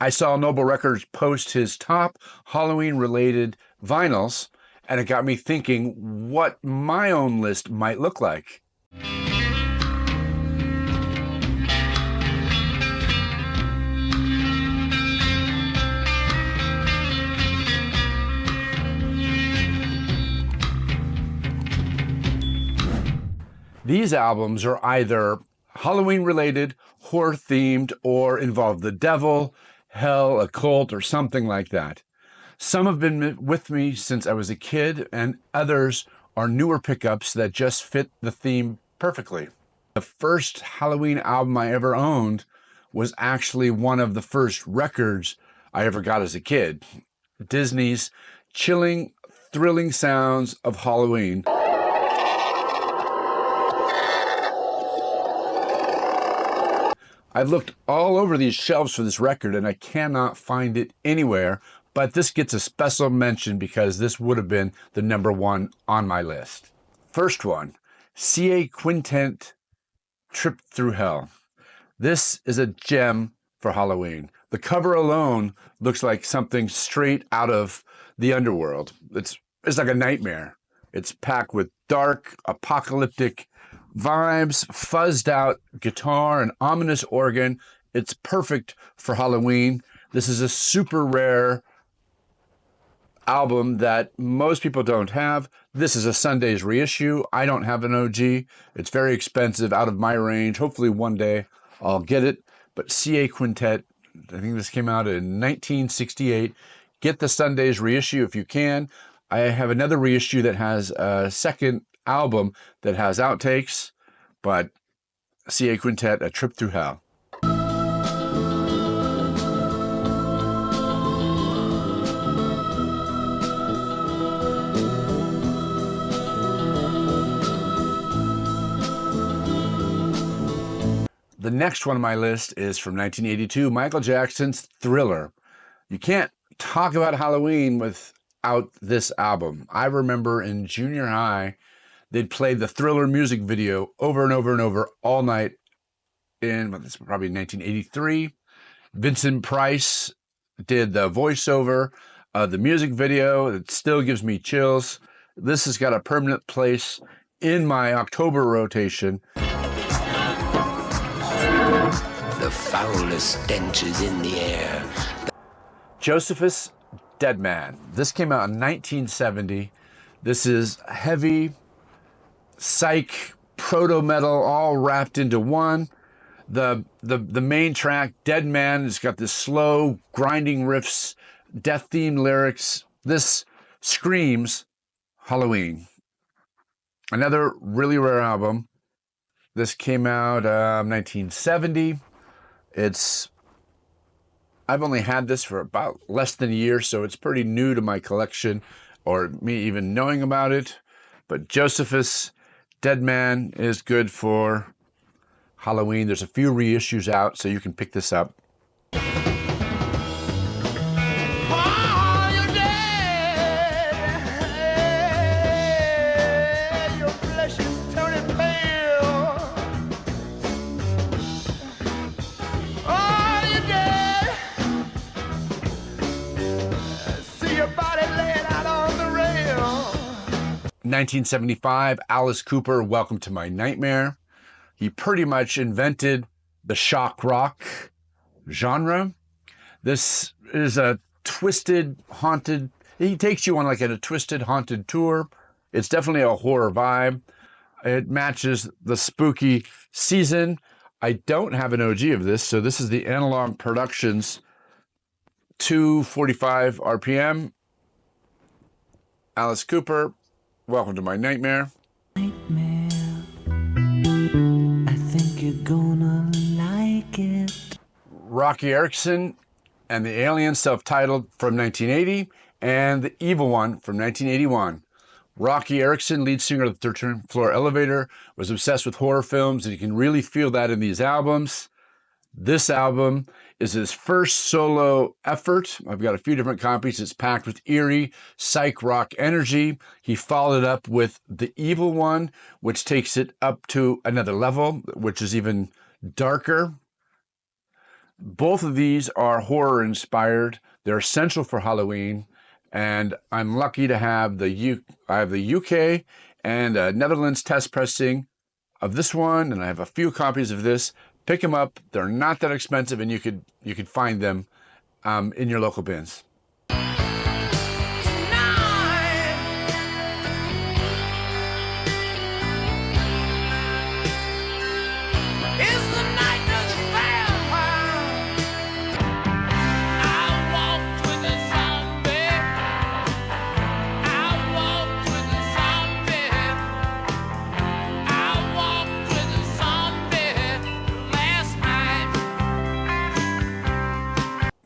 I saw Noble Records post his top Halloween-related vinyls, and it got me thinking what my own list might look like. These albums are either Halloween-related, horror-themed, or involve the devil, hell, occult, or something like that. Some have been with me since I was a kid, and others are newer pickups that just fit the theme perfectly. The first Halloween album I ever owned was actually one of the first records I ever got as a kid. Disney's Chilling, Thrilling Sounds of Halloween. I've looked all over these shelves for this record and I cannot find it anywhere, but this gets a special mention because this would have been the number one on my list. First one, CA Quintet, Trip Through Hell. This is a gem for Halloween. The cover alone looks like something straight out of the underworld. It's like a nightmare. It's packed with dark, apocalyptic vibes, fuzzed out guitar, and ominous organ. It's perfect for Halloween. This is a super rare album that most people don't have. This is a Sunday's reissue. I don't have an OG. It's very expensive, out of my range. Hopefully one day I'll get it. But CA Quintet, I think this came out in 1968. Get the Sunday's reissue if you can. I have another reissue that has a second album that has outtakes, but CA Quintet, A Trip Through Hell. The next one on my list is from 1982, Michael Jackson's Thriller. You can't talk about Halloween without this album. I remember in junior high, they'd play the Thriller music video over and over and over all night in, well, this was probably 1983. Vincent Price did the voiceover of the music video. It still gives me chills. This has got a permanent place in my October rotation. The foulest stench is in the air. Josefus Dead Man. This came out in 1970. This is heavy, psych, proto-metal, all wrapped into one. The main track, Dead Man, has got this slow, grinding riffs, death-themed lyrics. This screams Halloween. Another really rare album. This came out 1970. I've only had this for about less than a year, so it's pretty new to my collection, or me even knowing about it. But Josefus Dead Man is good for Halloween. There's a few reissues out, so you can pick this up. In 1975, Alice Cooper, Welcome to My Nightmare. He pretty much invented the shock rock genre. This is a twisted, haunted, he takes you on like a twisted, haunted tour. It's definitely a horror vibe. It matches the spooky season. I don't have an OG of this, so this is the Analog Productions 245 RPM. Alice Cooper, Welcome to My Nightmare. Nightmare. I think you're gonna like it. Roky Erickson and the Alien, self-titled, from 1980, and The Evil One from 1981. Roky Erickson, lead singer of the 13th Floor Elevator, was obsessed with horror films, and you can really feel that in these albums. This album is his first solo effort. I've got a few different copies. It's packed with eerie, psych rock energy. He followed it up with The Evil One, which takes it up to another level, which is even darker. Both of these are horror inspired. They're essential for Halloween, and I'm lucky to have I have the UK and Netherlands test pressing of this one, and I have a few copies of this. Pick them up. They're not that expensive, and you could find them in your local bins.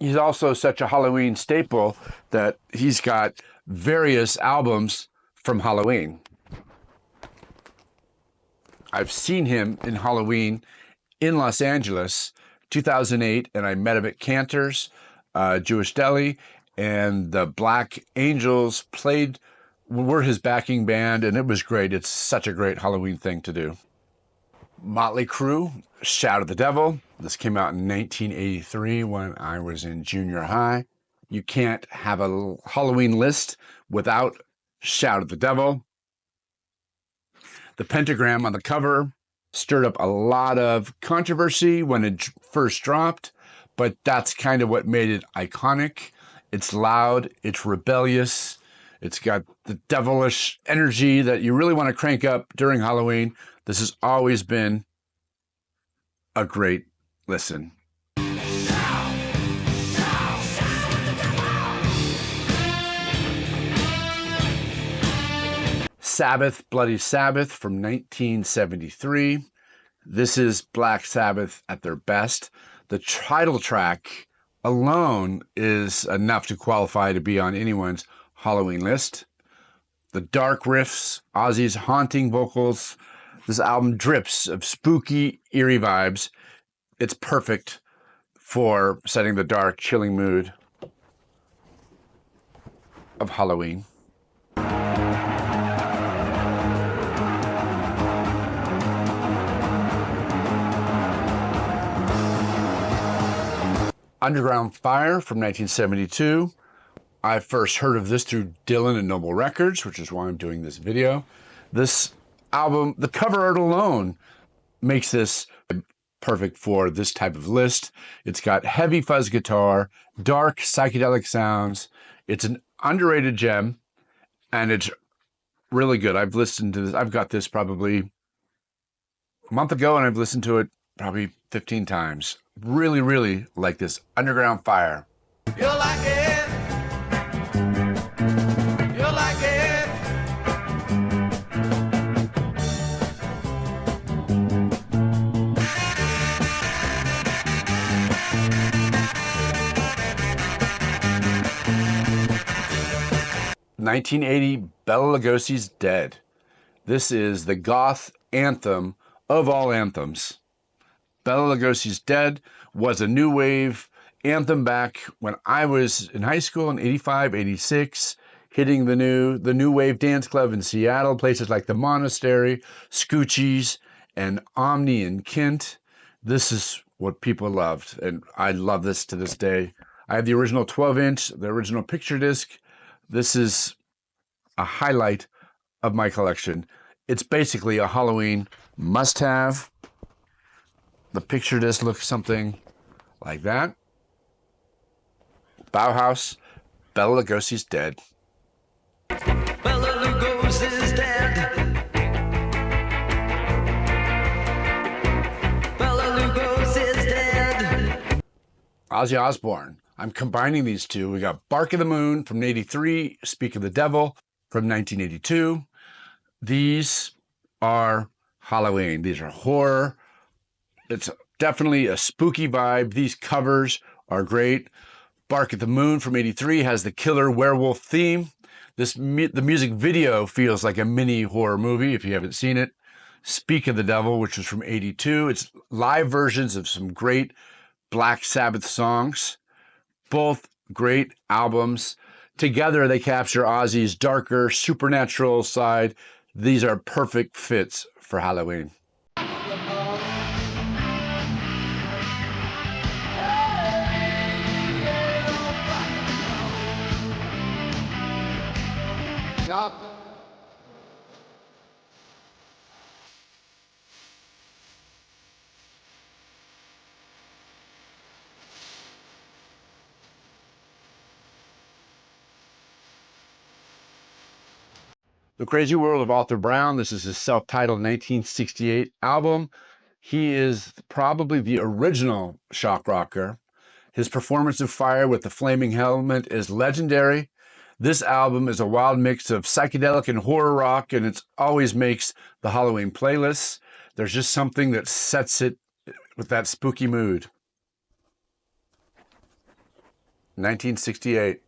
He's also such a Halloween staple that he's got various albums from Halloween. I've seen him in Halloween in Los Angeles, 2008, and I met him at Cantor's Jewish Deli, and the Black Angels were his backing band, and it was great. It's such a great Halloween thing to do. Motley Crue, Shout at the Devil. This came out in 1983 when I was in junior high. You can't have a Halloween list without Shout at the Devil. The pentagram on the cover stirred up a lot of controversy when it first dropped, but that's kind of what made it iconic. It's loud, it's rebellious, it's got the devilish energy that you really want to crank up during Halloween. This has always been a great listen. Sabbath, Bloody Sabbath from 1973. This is Black Sabbath at their best. The title track alone is enough to qualify to be on anyone's Halloween list. The dark riffs, Ozzy's haunting vocals. This album drips of spooky, eerie vibes. It's perfect for setting the dark, chilling mood of Halloween. Underground Fire from 1972. I first heard of this through Dylan and Noble Records, which is why I'm doing this video. This album, the cover art alone makes this perfect for this type of list. It's got heavy fuzz guitar, dark psychedelic sounds. It's an underrated gem, and it's really good. I've listened to this. I've got this probably a month ago, and I've listened to it probably 15 times. Really, really like this Underground Fire. You like it. You like it. "1980 Bela Lugosi's Dead." This is the goth anthem of all anthems. Bela Lugosi's Dead was a new wave anthem back when I was in high school in 85, 86, hitting the new wave dance club in Seattle, places like the Monastery, Scoochie's, and Omni and Kent. This is what people loved, and I love this to this day. I have the original 12-inch, the original picture disc. This is a highlight of my collection. It's basically a Halloween must-have. The picture disc looks something like that. Bauhaus, Bela Lugosi's Dead. Bela Lugosi's dead. Bela Lugosi's dead. Ozzy Osborne. I'm combining these two. We got Bark of the Moon from 83, Speak of the Devil from 1982. These are Halloween. These are horror. It's definitely a spooky vibe. These covers are great. Bark at the Moon from 83 has the killer werewolf theme. The music video feels like a mini horror movie if you haven't seen it. Speak of the Devil, which was from 82. It's live versions of some great Black Sabbath songs. Both great albums. Together, they capture Ozzy's darker, supernatural side. These are perfect fits for Halloween. Ja. The Crazy World of Arthur Brown. This is his self-titled 1968 album. He is probably the original shock rocker. His performance of Fire with the Flaming Helmet is legendary. This album is a wild mix of psychedelic and horror rock, and it always makes the Halloween playlists. There's just something that sets it with that spooky mood. 1968.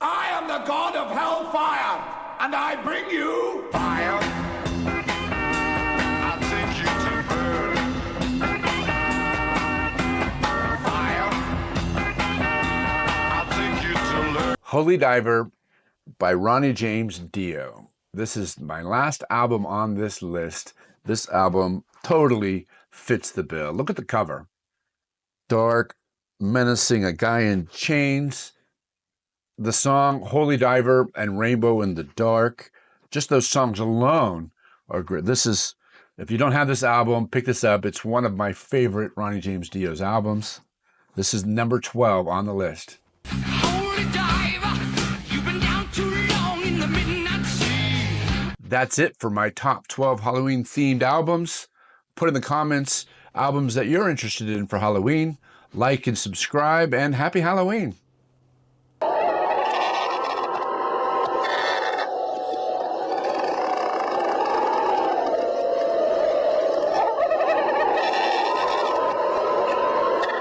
I am the god of hellfire, and I bring you fire. I'll take you to burn. Fire. I'll take you to learn. Holy Diver by Ronnie James Dio. This is my last album on this list. This album totally fits the bill. Look at the cover. Dark, menacing, a guy in chains. The song Holy Diver and Rainbow in the Dark, just those songs alone are great. This is, if you don't have this album, pick this up. It's one of my favorite Ronnie James Dio's albums. This is number 12 on the list. Holy diver, you've been down too long in the midnight sea. That's it for my top 12 Halloween themed albums. Put in the comments albums that you're interested in for Halloween. Like and subscribe, and happy Halloween.